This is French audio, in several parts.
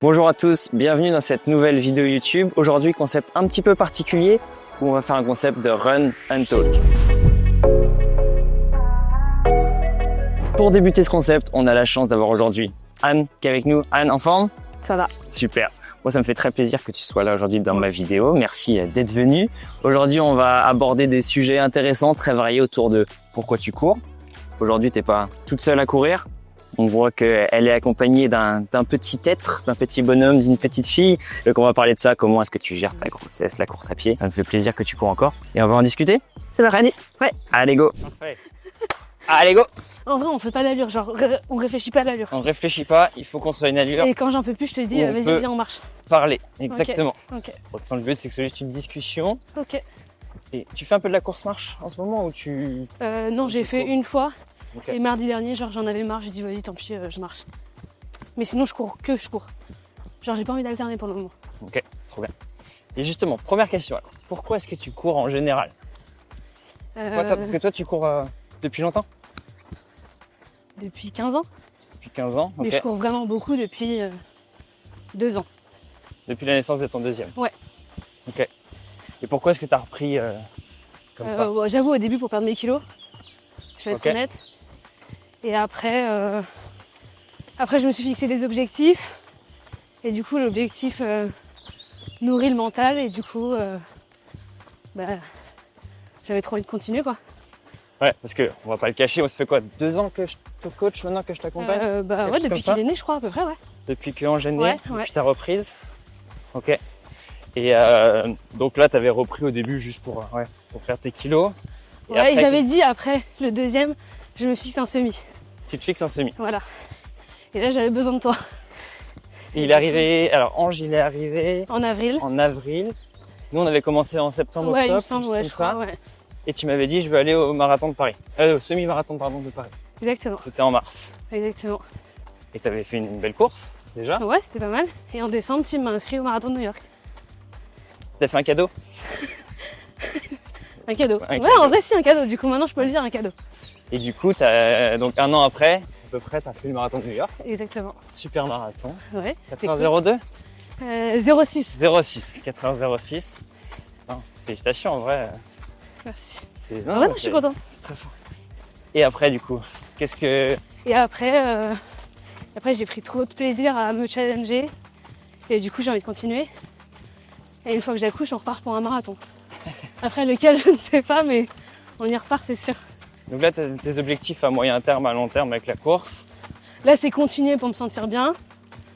Bonjour à tous, bienvenue dans cette nouvelle vidéo YouTube. Aujourd'hui, concept un petit peu particulier où on va faire un concept de Run and Talk. Pour débuter ce concept, on a la chance d'avoir aujourd'hui Anne qui est avec nous. Anne, en forme? Ça va. Super. Moi, ça me fait très plaisir que tu sois là aujourd'hui dans ma vidéo. Merci d'être venue. Aujourd'hui, on va aborder des sujets intéressants, très variés autour de pourquoi tu cours. Aujourd'hui, tu n'es pas toute seule à courir. On voit qu'elle est accompagnée d'un petit être, d'un petit bonhomme, d'une petite fille. Donc on va parler de ça, comment est-ce que tu gères ta grossesse, la course à pied. Ça me fait plaisir que tu cours encore. Et on va en discuter? C'est parti. Ouais. Allez go. Parfait. Allez go. En vrai, on fait pas d'allure, genre on réfléchit pas à l'allure. On réfléchit pas, il faut qu'on soit une allure. Et quand j'en peux plus, je te dis, vas-y, viens, on marche. Parler, exactement. Ok. Autant le but, c'est que ce soit une discussion. Ok. Et tu fais un peu de la course-marche en ce moment ou tu... Non, j'ai fait une fois. Okay. Et mardi dernier, genre j'en avais marre, j'ai dit vas-y, tant pis, je marche. Mais sinon, je cours. Genre, j'ai pas envie d'alterner pour le moment. Ok, trop bien. Et justement, première question, alors, pourquoi est-ce que tu cours en général? Parce que toi, tu cours depuis longtemps? Depuis 15 ans. Depuis 15 ans, ok. Mais je cours vraiment beaucoup depuis 2 ans. Depuis la naissance de ton deuxième? Ouais. Ok. Et pourquoi est-ce que tu as repris comme ça? Bon, j'avoue, au début, pour perdre mes kilos, je vais être honnête. Et après, je me suis fixé des objectifs. Et du coup, l'objectif nourrit le mental. Et du coup, j'avais trop envie de continuer, quoi. Ouais, parce que on va pas le cacher, on se fait quoi, 2 ans que je te coach maintenant que je t'accompagne? Ouais, depuis qu'il est né, je crois, à peu près, ouais. Depuis qu'Angèle est née, ouais. depuis ta reprise. Ok. Et donc là, tu avais repris au début juste pour faire tes kilos. Et ouais, et j'avais dit après le deuxième, je me fixe un semi. Tu te fixes un semi. Voilà. Et là, j'avais besoin de toi. Et il est arrivé, alors Ange, il est arrivé en avril. Nous, on avait commencé en septembre, ouais, octobre. Il me semble, ouais, je crois, ouais. Et tu m'avais dit, je vais aller au marathon de Paris. Au semi-marathon, pardon, de Paris. Exactement. C'était en mars. Exactement. Et tu avais fait une belle course, déjà? Ouais, c'était pas mal. Et en décembre, tu m'as inscrit au marathon de New York. T'as fait un cadeau? Un cadeau. Ouais, en vrai, c'est un cadeau. Du coup, maintenant, je peux le dire, un cadeau. Et du coup, donc 1 an après, à peu près, tu as fait le marathon de New York. Exactement. Super marathon. Ouais, c'était 4h02 06. 06, 4h06. Félicitations, en vrai. Merci. En vrai, je suis contente. Très fort. Et après, du coup, qu'est-ce que... Et après, j'ai pris trop de plaisir à me challenger. Et du coup, j'ai envie de continuer. Et une fois que j'accouche, on repart pour un marathon. Après, lequel, je ne sais pas, mais on y repart, c'est sûr. Donc là, tu as tes objectifs à moyen terme, à long terme avec la course. Là, c'est continuer pour me sentir bien.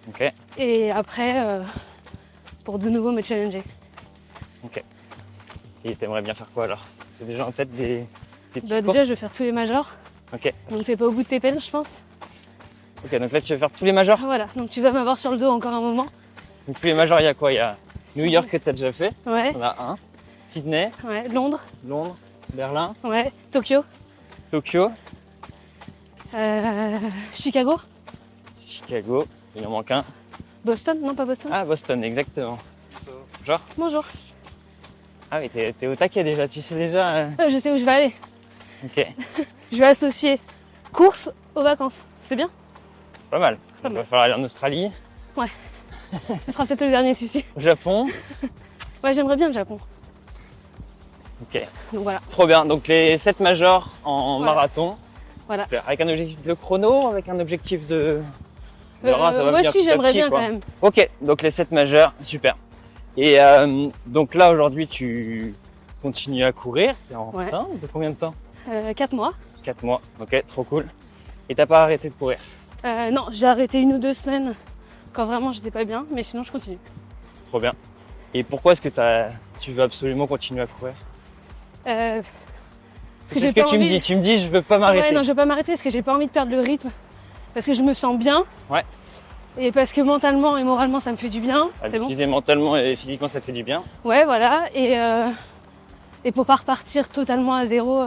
Ok. Et après, pour de nouveau me challenger. Ok. Et t'aimerais bien faire quoi alors? Tu as déjà en tête des petites courses? Déjà, je vais faire tous les majors. Ok. Donc, t'es pas au bout de tes peines, je pense. Ok, donc là, tu vas faire tous les majors? Voilà, donc tu vas m'avoir sur le dos encore un moment. Donc tous les majors, il y a quoi? Il y a New York que tu as déjà fait. Ouais. On a un. Sydney. Ouais. Londres. Berlin. Ouais. Tokyo. Chicago. Il en manque un. Boston? Non, pas Boston. Ah, Boston, exactement. Bonjour. Ah oui, t'es au taquet déjà, tu sais déjà. Je sais où je vais aller. Ok. Je vais associer course aux vacances. C'est bien? C'est pas mal. Il va falloir aller en Australie. Ouais. Ce sera peut-être le dernier souci. Au Japon. Ouais, j'aimerais bien le Japon. Ok. Donc voilà. Trop bien. Donc les 7 majors en marathon. Voilà. Avec un objectif de chrono, avec un objectif de... Moi aussi, j'aimerais bien quand même. Ok, donc les 7 majeurs, super. Et donc là, aujourd'hui, tu continues à courir. Tu es enceinte de combien de temps? 4 mois. 4 mois, ok, trop cool. Et t'as pas arrêté de courir? Non, j'ai arrêté 1 ou 2 semaines quand vraiment j'étais pas bien, mais sinon je continue. Trop bien. Et pourquoi est-ce que tu veux absolument continuer à courir? C'est ce que tu me dis. Tu me dis, je veux pas m'arrêter. Ouais, non, je veux pas m'arrêter parce que j'ai pas envie de perdre le rythme. Parce que je me sens bien. Ouais. Et parce que mentalement et moralement, ça me fait du bien. C'est bon. Mentalement et physiquement, ça te fait du bien. Ouais, voilà. Et pour pas repartir totalement à zéro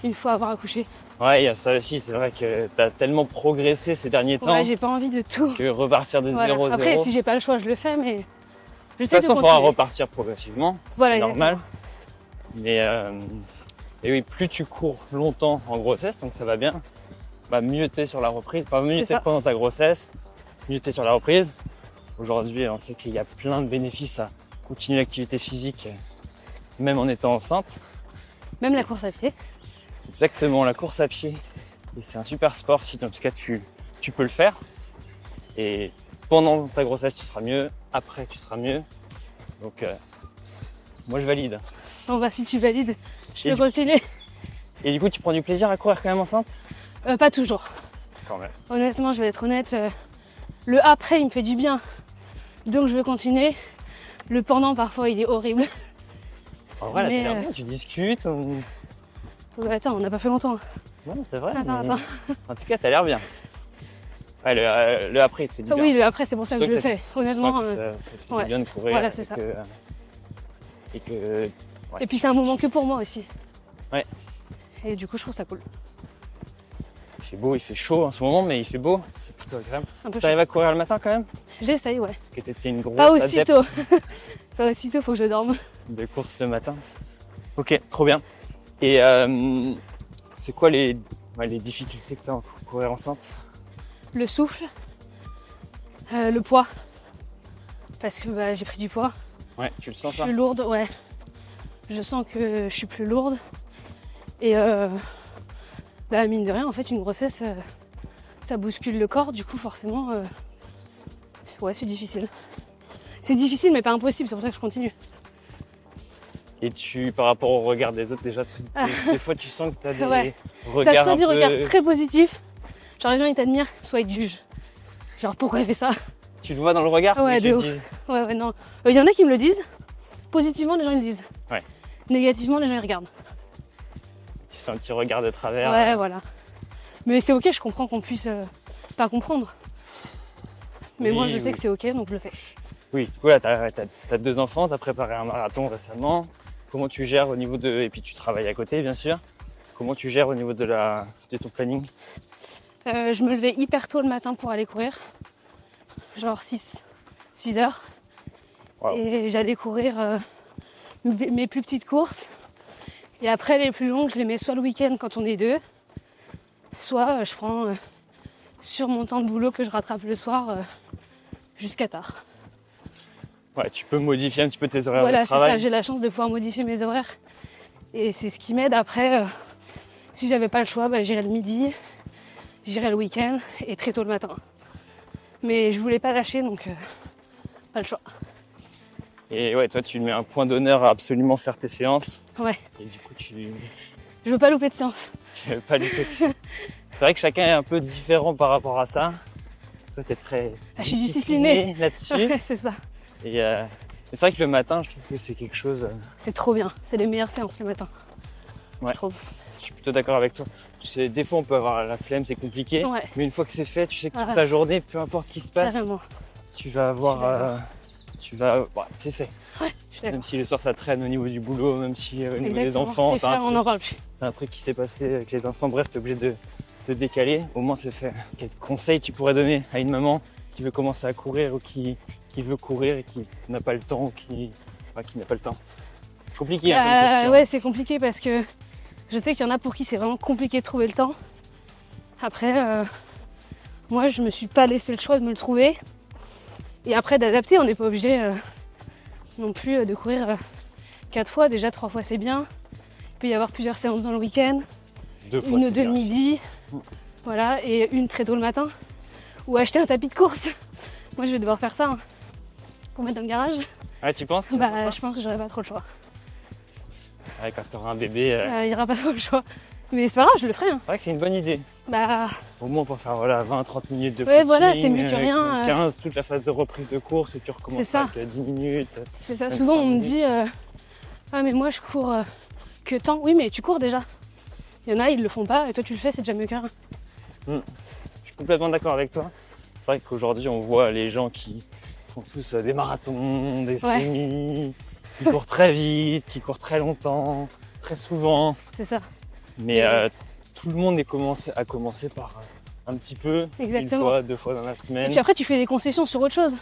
une fois avoir accouché. Ouais, il y a ça aussi. C'est vrai que t'as tellement progressé ces derniers temps. Ouais, j'ai pas envie de tout. Que repartir de 0 à 0. Après, si j'ai pas le choix, je le fais, mais de toute façon, il faudra repartir progressivement. C'est normal. Mais et oui, plus tu cours longtemps en grossesse, donc ça va bien, mieux t'es sur la reprise. Pas mieux t'es pendant ta grossesse, mieux t'es sur la reprise. Aujourd'hui, on sait qu'il y a plein de bénéfices à continuer l'activité physique, même en étant enceinte. Même la course à pied. Exactement, la course à pied. Et c'est un super sport si en tout cas tu peux le faire. Et pendant ta grossesse, tu seras mieux. Après, tu seras mieux. Donc, moi, je valide. Bon bah si tu valides, je Et peux continuer. Et du coup, tu prends du plaisir à courir quand même enceinte? Pas toujours. Quand même. Honnêtement, je vais être honnête. Le après, il me fait du bien. Donc je veux continuer. Le pendant, parfois, il est horrible. En vrai, là, Mais, t'as l'air bien, tu discutes. Attends, on n'a pas fait longtemps. Non, c'est vrai. Attends, mais attends. En tout cas, t'as l'air bien. Ouais, le après, c'est du bien. Oui, le après, c'est pour ça que Je je le sens que fais. Honnêtement. Ça fait ouais. du bien de courir. Voilà, c'est ça. Et que Et puis c'est un moment que pour moi aussi. Ouais. Et du coup, je trouve ça cool. il fait beau, il fait chaud en ce moment, mais il fait beau. C'est plutôt agréable. Un peu T'arrives à courir le matin quand même? J'essaye, ouais. Parce que t'étais une grosse Pas adepte aussitôt. Pas aussitôt, faut que je dorme. de course le matin. Ok, trop bien. Et c'est quoi les difficultés que t'as en courir enceinte? Le souffle. Le poids. Parce que bah, j'ai pris du poids. Ouais, tu le Je sens suis ça? plus lourde, ouais. Je sens que je suis plus lourde. Et bah, mine de rien, en fait, une grossesse, ça bouscule le corps. Du coup, forcément, ouais, c'est difficile. C'est difficile, mais pas impossible. C'est pour ça que je continue. Et par rapport au regard des autres, déjà, des fois, tu sens que t'as des Ouais. regards T'as soit un des peu... regards très positifs, genre les gens ils t'admirent, soit ils te jugent. Genre pourquoi elle fait ça? Tu le vois dans le regard? Ouais, ils te de ouf. disent. Ouais, non. Il y en a qui me le disent. Positivement, les gens ils le disent. Ouais. Négativement, les gens ils regardent. Tu sens un petit regard de travers. Ouais, voilà. Mais c'est ok, je comprends qu'on puisse pas comprendre. Mais Oui, moi je sais oui. que c'est ok, donc je le fais. Oui, voilà, t'as 2 enfants, t'as préparé un marathon récemment. Comment tu gères au niveau de... Et puis tu travailles à côté, bien sûr. Comment tu gères au niveau de ton planning? Je me levais hyper tôt le matin pour aller courir. Genre 6 heures. Wow. Et j'allais courir mes plus petites courses. Et après les plus longues, je les mets soit le week-end quand on est deux, soit je prends sur mon temps de boulot que je rattrape le soir jusqu'à tard. Ouais, tu peux modifier un petit peu tes horaires Voilà, de c'est travail. ça, j'ai la chance de pouvoir modifier mes horaires. Et c'est ce qui m'aide. Après, si j'avais pas le choix, bah, j'irais le midi, j'irais le week-end et très tôt le matin. Mais je voulais pas lâcher, donc pas le choix. Et ouais, toi, tu mets un point d'honneur à absolument faire tes séances. Ouais, Et du coup, tu je veux pas louper de séance. veux pas louper dessus. C'est vrai que chacun est un peu différent par rapport à ça. Toi, t'es très Je suis disciplinée. là-dessus. Ouais, c'est ça. Et c'est vrai que le matin, je trouve que c'est quelque chose... C'est trop bien, c'est les meilleures séances le matin. Ouais. Je trouve. Je suis plutôt d'accord avec toi. Des fois, on peut avoir la flemme, c'est compliqué. Ouais. Mais une fois que c'est fait, tu sais que toute Ouais. ta journée, peu importe ce qui se passe, Carrément. tu vas avoir... c'est fait. Ouais, je suis d'accord. Même si le soir, ça traîne au niveau du boulot, même si au niveau des Exactement. enfants, C'est fait, on n'en parle plus. t'as un truc qui s'est passé avec les enfants, bref, t'es obligé de décaler. Au moins, c'est fait. Quels conseils tu pourrais donner à une maman qui veut commencer à courir ou qui veut courir et qui n'a pas le temps ou qui n'a pas le temps? C'est compliqué, hein, comme question. Ouais, c'est compliqué parce que je sais qu'il y en a pour qui c'est vraiment compliqué de trouver le temps. Après, moi, je me suis pas laissé le choix de me le trouver. Et après, d'adapter, on n'est pas obligé non plus de courir 4 fois. Déjà, 3 fois, c'est bien. Il peut y avoir plusieurs séances dans le week-end. 2 fois, Une c'est ou deux le bien. midi. Voilà, et une très tôt le matin. Ou acheter un tapis de course. Moi, je vais devoir faire ça hein, pour mettre dans le garage. Ouais, tu penses? Tu vas faire Bah, ça je pense que j'aurai pas trop le choix. Ouais, quand t'auras un bébé, Il n'y aura pas trop le choix. Mais c'est pas grave, je le ferai. Hein. c'est vrai que c'est une bonne idée. Bah, Au moins pour faire 20-30 minutes de Ouais, footing, voilà, c'est mieux que rien, 15, toute la phase de reprise de course où tu recommences C'est ça. avec 10 minutes. c'est ça. Même Souvent, 5 on me minutes. dit ah, mais moi, je cours que tant. Oui, mais tu cours déjà. Il y en a, ils le font pas, et toi, tu le fais, c'est déjà mieux que rien. Je suis complètement d'accord avec toi. C'est vrai qu'aujourd'hui, on voit les gens qui font tous des marathons, des Ouais. semis, qui courent très vite, qui courent très longtemps, très souvent. C'est ça. Mais tout le monde a commencé par un petit peu, Exactement. une fois, 2 fois dans la Et semaine. puis après, tu fais des concessions sur autre chose.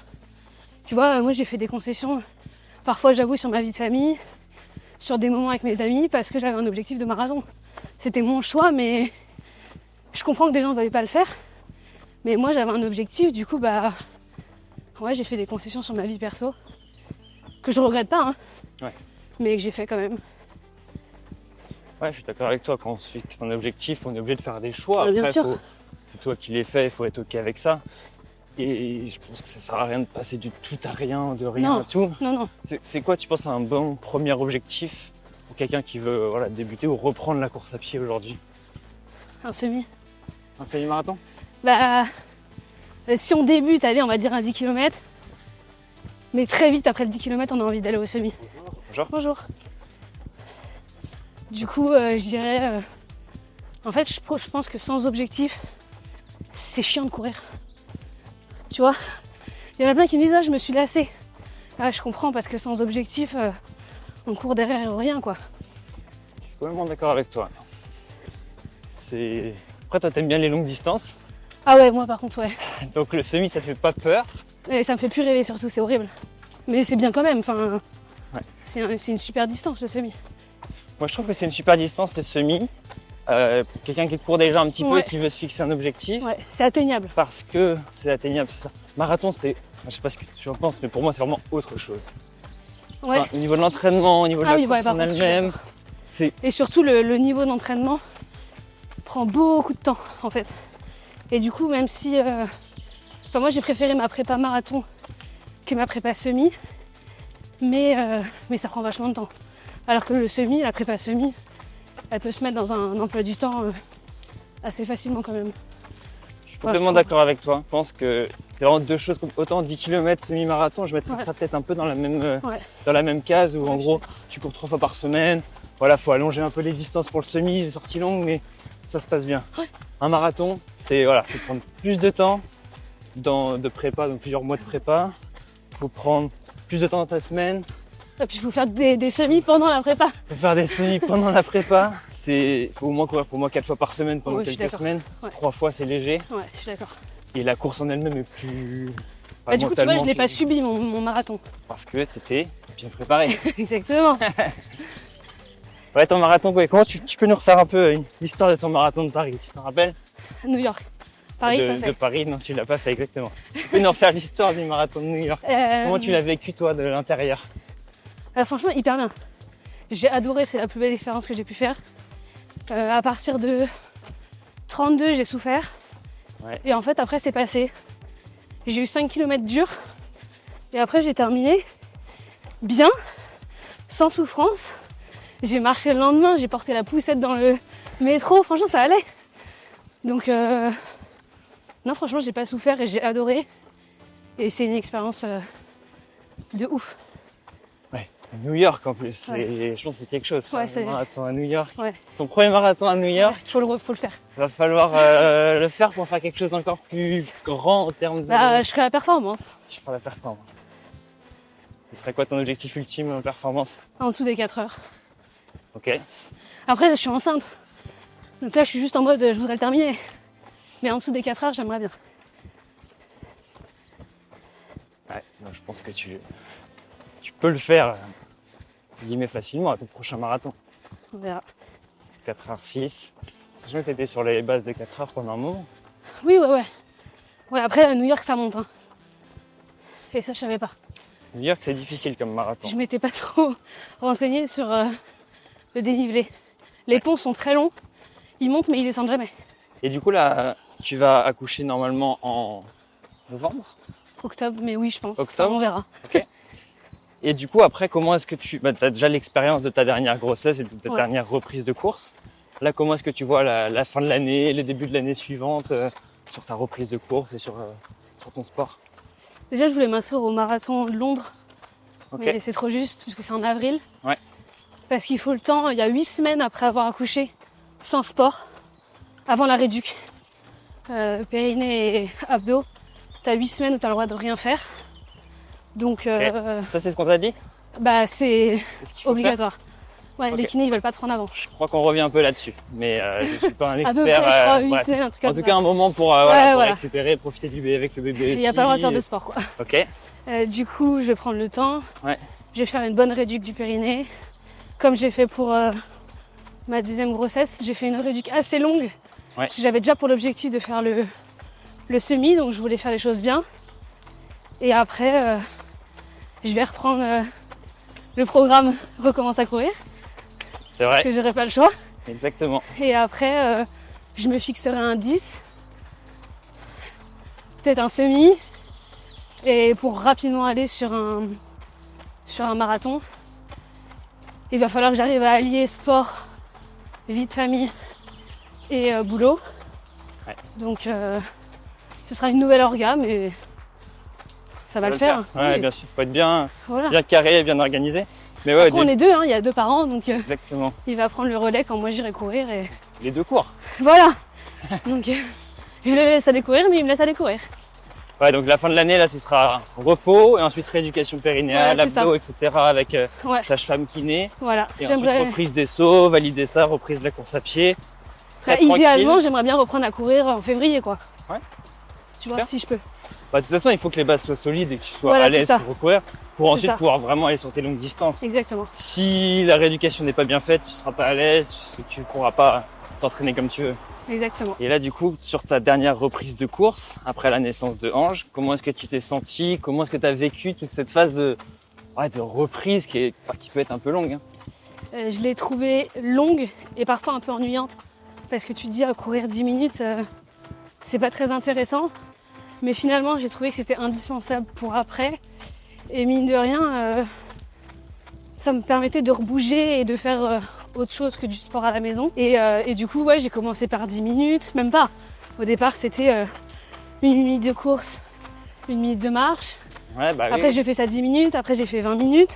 Tu vois, moi, j'ai fait des concessions, parfois, j'avoue, sur ma vie de famille, sur des moments avec mes amis, parce que j'avais un objectif de marathon. C'était mon choix, mais je comprends que des gens ne veuillent pas le faire. Mais moi, j'avais un objectif, du coup, bah, Ouais, j'ai fait des concessions sur ma vie perso, que je regrette pas, hein, Ouais. mais que j'ai fait quand même. Ouais, je suis d'accord avec toi. Quand on se fixe un objectif, on est obligé de faire des choix. Ouais, bien Après, sûr. c'est toi qui l'es fait, il faut être OK avec ça. Et je pense que ça sert à rien de passer du tout à rien, de rien Non. à tout. Non, non. C'est quoi, tu penses, un bon premier objectif pour quelqu'un qui veut voilà, débuter ou reprendre la course à pied aujourd'hui? Un semi. Un semi-marathon? Bah, si on débute, allez, on va dire un 10 km. Mais très vite, après le 10 km, on a envie d'aller au semi. Bonjour. Bonjour. Du coup, je dirais... en fait, je pense que sans objectif, c'est chiant de courir. Tu vois? Il y en a plein qui me disent « Ah, je me suis lassée ». Ah, je comprends, parce que sans objectif, on court derrière rien, quoi. Je suis complètement d'accord avec toi. Après, toi, t'aimes bien les longues distances. Ah ouais, moi par contre, ouais. Donc le semi, ça te fait pas peur. Et ça me fait plus rêver surtout, c'est horrible. Mais c'est bien quand même, enfin... Ouais. C'est une super distance, le semi. Moi, je trouve que c'est une super distance, le semi. Pour quelqu'un qui court déjà un petit peu, Ouais. qui veut se fixer un objectif. Ouais, c'est atteignable. Parce que c'est atteignable, c'est ça. Marathon, je sais pas ce que tu en penses, mais pour moi, c'est vraiment autre chose. Ouais. Enfin, au niveau de l'entraînement, au niveau de Ah la oui, course ouais, par en contre, je suis elle-même, c'est... Et surtout, le niveau d'entraînement prend beaucoup de temps, en fait. Et du coup, même si... Enfin, moi, j'ai préféré ma prépa marathon que ma prépa semi. Mais ça prend vachement de temps. Alors que le semi, la prépa semi, elle peut se mettre dans un emploi du temps assez facilement quand même. Je suis complètement d'accord avec toi. Je pense que c'est vraiment deux choses. Autant 10 km semi-marathon, je mettrais ça peut-être un peu dans la même case où en gros tu cours 3 fois par semaine. Voilà, faut allonger un peu les distances pour le semi, les sorties longues, mais ça se passe bien. Ouais. Un marathon, c'est faut prendre plus de temps de prépa, donc plusieurs mois de prépa. Faut prendre plus de temps dans ta semaine. Et puis il faut faire des semis pendant la prépa. Faut faire des semis pendant la prépa. Faut au moins courir pour moi 4 fois par semaine pendant Ouais, je suis quelques d'accord. semaine. Ouais. 3 fois c'est léger. Ouais, je suis d'accord. Et la course en elle-même est plus... Bah, du coup, tu vois, je l'ai pas subi. subi mon marathon. Parce que t'étais bien préparé. Exactement. Ouais, ton marathon, ouais. Comment tu peux nous refaire un peu l'histoire de ton marathon de Paris, tu t'en rappelles? New York. Paris, pas fait. De Paris, non, tu l'as pas fait exactement. Tu peux nous refaire l'histoire du marathon de New York. Comment tu l'as vécu toi de l'intérieur? Franchement, hyper bien. J'ai adoré, c'est la plus belle expérience que j'ai pu faire. À partir de 32, j'ai souffert. Ouais. Et en fait, après, c'est passé. J'ai eu 5 km durs. Et après, j'ai terminé bien, sans souffrance. J'ai marché le lendemain, j'ai porté la poussette dans le métro. Franchement, ça allait. Donc, non, franchement, j'ai pas souffert et j'ai adoré. Et c'est une expérience de ouf. Ouais, à New York en plus. Ouais. Je pense que c'est quelque chose. Ouais, Un c'est... marathon à New York. Ouais. Ton premier marathon à New York, Ouais, faut le faire. il va falloir le faire pour faire quelque chose d'encore plus grand en termes de... Bah, je ferai la performance. Je prends la performance. Ce serait quoi ton objectif ultime en performance? En dessous des 4 heures. Ok. Après, je suis enceinte. Donc là, je suis juste en mode, je voudrais le terminer. Mais en dessous des 4 heures, j'aimerais bien. Ouais, donc je pense que tu peux le faire, guillemets, facilement à ton prochain marathon. On verra. 4h06. Sachant que tu étais sur les bases de 4h pendant un moment. Oui, ouais. Ouais, après, à New York, ça monte. Hein. Et ça, je savais pas. New York, c'est difficile comme marathon. Je m'étais pas trop renseignée sur le dénivelé. Les ponts sont très longs. Ils montent, mais ils descendent jamais. Et du coup, là, tu vas accoucher normalement en novembre? Octobre, mais oui, je pense. Octobre. Enfin, on verra. Ok. Et du coup, après, comment est-ce que tu as déjà l'expérience de ta dernière grossesse et de ta dernière reprise de course. Là, comment est-ce que tu vois la fin de l'année, le début de l'année suivante sur ta reprise de course et sur ton sport? Déjà, je voulais m'inscrire au marathon de Londres. Ok. Mais c'est trop juste, parce que c'est en avril. Ouais. Parce qu'il faut le temps, il y a 8 semaines après avoir accouché, sans sport, avant la réduc. Périnée et abdos, t'as 8 semaines où t'as le droit de rien faire. Donc, Ça, c'est ce qu'on t'a dit? bah, c'est C'est ce qu'il faut obligatoire. Ouais, Ok. les kinés, ils veulent pas te prendre avant. Je crois qu'on revient un peu là-dessus, mais je suis pas un À peu expert. près, je crois, 8 bref. semaines, en tout cas. En tout cas, un moment pour, pour voilà. récupérer, profiter du bébé avec le bébé. Il n'y a pas le droit de faire de sport, quoi. Ok. Du coup, je vais prendre le temps. Ouais. Je vais faire une bonne réduc du périnée. Comme j'ai fait pour ma deuxième grossesse, j'ai fait une réduc assez longue. Ouais. Parce que j'avais déjà pour l'objectif de faire le semi, donc je voulais faire les choses bien. Et après, je vais reprendre le programme Recommence à courir, C'est parce vrai, que j'aurai pas le choix. exactement. Et après, je me fixerai un 10, peut-être un semi, et pour rapidement aller sur un marathon, il va falloir que j'arrive à allier sport, vie de famille et boulot. Ouais. Donc ce sera une nouvelle orga, mais ça va le faire. Ouais, Oui. bien sûr, faut être bien Voilà. carré, bien organisé. Mais ouais, Après, on est deux, hein, il y a 2 parents, donc exactement. il va prendre le relais quand moi j'irai courir. Et Les deux cours. voilà. Donc je le laisse aller courir, mais il me laisse aller courir. Ouais, donc la fin de l'année, là, ce sera repos et ensuite rééducation périnéale, Voilà, c'est abdos, etc. avec Ouais, sage-femme kiné. voilà. Et ensuite J'aimerais. reprise des sauts, valider ça, reprise de la course à pied. Très Bah, idéalement, tranquille. j'aimerais bien reprendre à courir en février, quoi. Ouais. Tu vois, Super. si je peux. Bah, de toute façon, il faut que les bases soient solides et que tu sois Voilà, à c'est l'aise ça. pour recourir, pour ensuite ça. pouvoir vraiment aller sur tes longues distances. Exactement. Si la rééducation n'est pas bien faite, tu seras pas à l'aise, tu pourras pas t'entraîner comme tu veux. Exactement. Et là, du coup, sur ta dernière reprise de course, après la naissance de Ange, comment est-ce que tu t'es senti? Comment est-ce que tu as vécu toute cette phase de reprise qui peut être un peu longue, hein? Je l'ai trouvée longue et parfois un peu ennuyante. Parce que tu te dis, courir 10 minutes, c'est pas très intéressant. Mais finalement, j'ai trouvé que c'était indispensable pour après. Et mine de rien, ça me permettait de rebouger et de faire autre chose que du sport à la maison. Et du coup, ouais, j'ai commencé par 10 minutes, même pas. Au départ, c'était 1 minute de course, 1 minute de marche. Ouais, bah Après, oui. j'ai fait ça 10 minutes, après j'ai fait 20 minutes.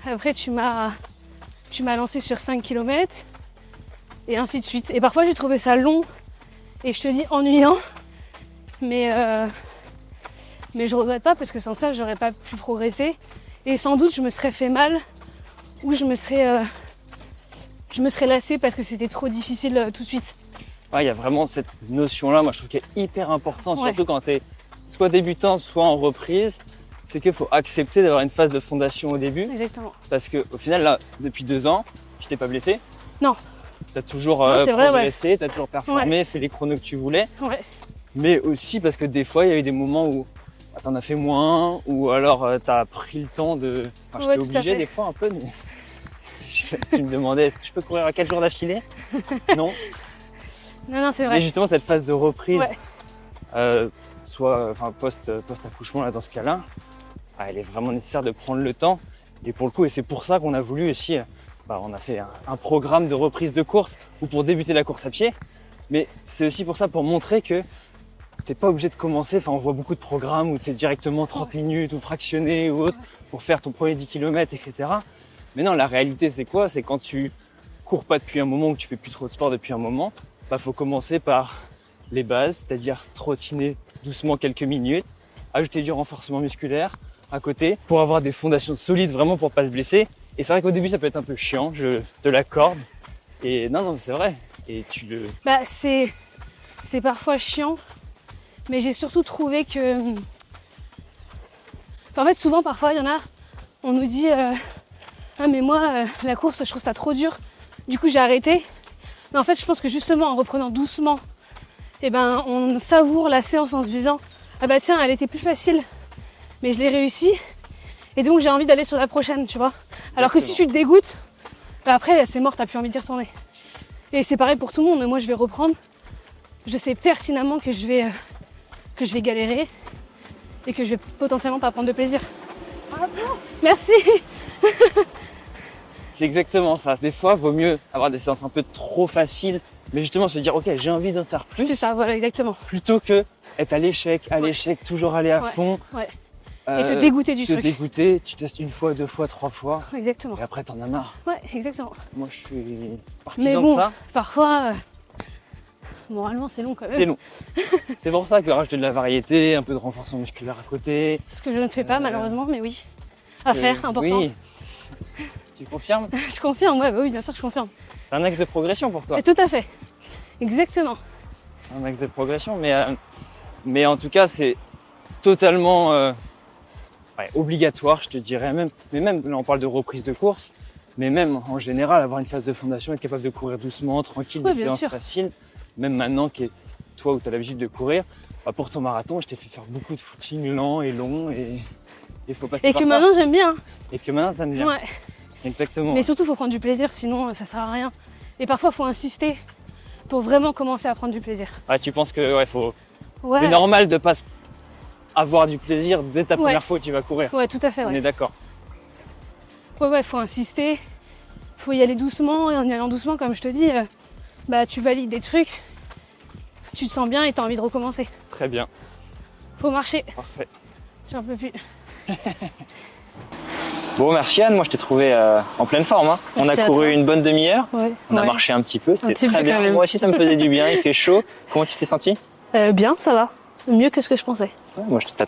Après, tu m'as lancé sur 5 km. Et ainsi de suite. Et parfois, j'ai trouvé ça long et je te dis ennuyant. Mais je regrette pas parce que sans ça, j'aurais pas pu progresser. Et sans doute, je me serais fait mal ou je me serais lassée parce que c'était trop difficile tout de suite. Ouais, il y a vraiment cette notion-là, moi je trouve qu'elle est hyper importante, Ouais. surtout quand tu es soit débutant, soit en reprise. C'est qu'il faut accepter d'avoir une phase de fondation au début. Exactement. Parce que au final, là, depuis 2 ans, tu t'es pas blessé? Non. Tu as toujours Non, c'est vrai, progressé, tu as toujours performé, fait les chronos que tu voulais. Ouais. Mais aussi parce que des fois, il y a eu des moments où tu en as fait moins, ou alors tu as pris le temps de. Enfin, Ouais, j'étais tout à obligé fait. des fois un peu, mais tu me demandais est-ce que je peux courir à 4 jours d'affilée? Non. Non, c'est Mais vrai. justement, cette phase de reprise, Ouais. post-accouchement, là, dans ce cas-là, elle est vraiment nécessaire de prendre le temps. Et pour le coup, et c'est pour ça qu'on a voulu aussi, on a fait un programme de reprise de course ou pour débuter la course à pied. Mais c'est aussi pour ça, pour montrer que t'es pas obligé de commencer. Enfin, on voit beaucoup de programmes où c'est directement 30 minutes ou fractionné ou autre pour faire ton premier 10 km, etc. Mais non, la réalité, c'est quoi? C'est quand tu cours pas depuis un moment ou que tu fais plus trop de sport depuis un moment, faut commencer par les bases, c'est-à-dire trottiner doucement quelques minutes, ajouter du renforcement musculaire à côté pour avoir des fondations solides vraiment pour pas se blesser. Et c'est vrai qu'au début ça peut être un peu chiant, je te l'accorde. Et non, c'est vrai. Et tu le. Bah, c'est parfois chiant, mais j'ai surtout trouvé que. Enfin, en fait, souvent, parfois, il y en a, on nous dit ah, mais moi, la course, je trouve ça trop dur. Du coup, j'ai arrêté. Mais en fait, je pense que justement, en reprenant doucement, on savoure la séance en se disant ah bah tiens, elle était plus facile, mais je l'ai réussi. Et donc, j'ai envie d'aller sur la prochaine, tu vois. Alors que si tu te dégoûtes, après, c'est mort, t'as plus envie d'y retourner. Et c'est pareil pour tout le monde. Moi, je vais reprendre. Je sais pertinemment que je vais galérer et que je vais potentiellement pas prendre de plaisir. Merci. C'est exactement ça. Des fois, vaut mieux avoir des séances un peu trop faciles, mais justement se dire ok, j'ai envie d'en faire plus. C'est ça, voilà, exactement. Plutôt que être à l'échec, toujours aller à fond. Ouais. Et te dégoûter du truc. Te dégoûter, tu testes 1 fois, 2 fois, 3 fois, Exactement. et après t'en as marre. Ouais, exactement. Moi, je suis Mais partisan bon, de ça. parfois, moralement, c'est long quand même. C'est long. C'est pour ça que rajouter de la variété, un peu de renforcement musculaire à côté. Ce que je ne fais pas, malheureusement, mais oui. À faire, important. Oui. Tu confirmes? Je confirme, ouais, bah oui, bien sûr, je confirme. C'est un axe de progression pour toi. Et tout à fait. Exactement. C'est un axe de progression, mais en tout cas, c'est totalement obligatoire, je te dirais même. Mais même, là, on parle de reprise de course, mais même en général, avoir une phase de fondation, être capable de courir doucement, tranquille, Ouais, des bien séances sûr. faciles, même maintenant qui est toi où tu as l'habitude de courir, bah, pour ton marathon, je t'ai fait faire beaucoup de footing lent et long et il faut passer Et par que ça. maintenant j'aime bien. Et que maintenant t'aimes bien. Ouais. Exactement. Mais surtout, il faut prendre du plaisir, sinon ça sert à rien. Et parfois, il faut insister pour vraiment commencer à prendre du plaisir. Ah, tu penses que faut... Ouais. c'est normal de pas avoir du plaisir dès ta première fois où tu vas courir. Ouais, tout à fait. On est d'accord. Ouais, faut insister. Faut y aller doucement. Et en y allant doucement, comme je te dis, bah, tu valides des trucs. Tu te sens bien et tu as envie de recommencer. Très bien. Faut marcher. Parfait. J'en peux plus. Bon, merci Anne. Moi, je t'ai trouvé en pleine forme. Hein. On a Merci à couru toi. une bonne demi-heure. Ouais. On a marché un petit peu. C'était petit très peu bien. quand même. Moi aussi, ça me faisait du bien. Il fait chaud. Comment tu t'es senti? Bien, ça va. Mieux que ce que je pensais. Ouais, moi, t'as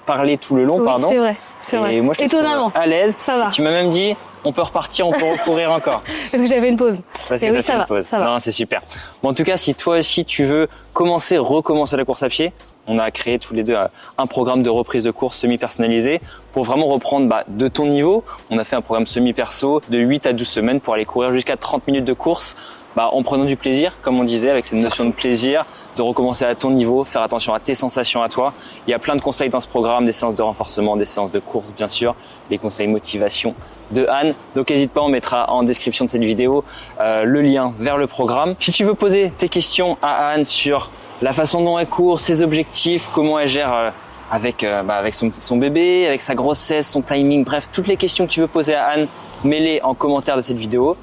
parlé tout le long, Oui, pardon. c'est vrai. C'est vrai. Et moi, je t'ai trouvé Étonnamment. à l'aise. Ça va. Et tu m'as même dit, on peut repartir, on peut recourir encore. Parce que j'avais une pause. Parce Et que oui, t'as fait ça une va, pause. ça va. Non, c'est super. Bon, en tout cas, si toi aussi tu veux recommencer la course à pied, on a créé tous les deux un programme de reprise de course semi-personnalisé pour vraiment reprendre de ton niveau. On a fait un programme semi-perso de 8 à 12 semaines pour aller courir jusqu'à 30 minutes de course. En prenant du plaisir, comme on disait, avec cette notion de plaisir, de recommencer à ton niveau, faire attention à tes sensations à toi. Il y a plein de conseils dans ce programme, des séances de renforcement, des séances de course bien sûr, les conseils motivation de Anne. Donc n'hésite pas, on mettra en description de cette vidéo le lien vers le programme. Si tu veux poser tes questions à Anne sur la façon dont elle court, ses objectifs, comment elle gère avec son bébé, avec sa grossesse, son timing, bref, toutes les questions que tu veux poser à Anne, mets-les en commentaire de cette vidéo.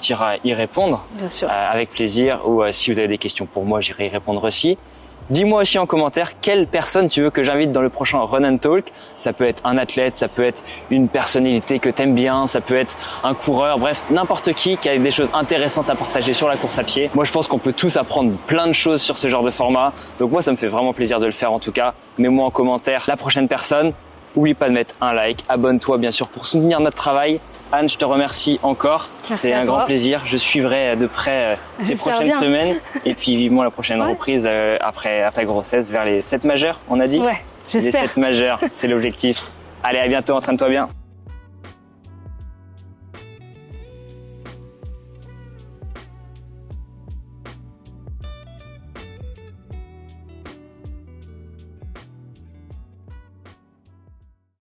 Tu iras y répondre Bien sûr. avec plaisir, ou si vous avez des questions pour moi, j'irai y répondre aussi. Dis-moi aussi en commentaire quelle personne tu veux que j'invite dans le prochain Run and Talk. Ça peut être un athlète, ça peut être une personnalité que t'aimes bien, ça peut être un coureur, bref, n'importe qui a des choses intéressantes à partager sur la course à pied. Moi, je pense qu'on peut tous apprendre plein de choses sur ce genre de format. Donc moi, ça me fait vraiment plaisir de le faire en tout cas. Mets-moi en commentaire la prochaine personne. Oublie pas de mettre un like, abonne-toi bien sûr pour soutenir notre travail. Anne, je te remercie encore. C'est un grand plaisir. Je suivrai de près ces prochaines semaines. Et puis vivement la prochaine reprise après ta grossesse vers les 7 majeurs, on a dit? Ouais, j'espère. Les 7 majeurs, c'est l'objectif. Allez, à bientôt, entraîne-toi bien.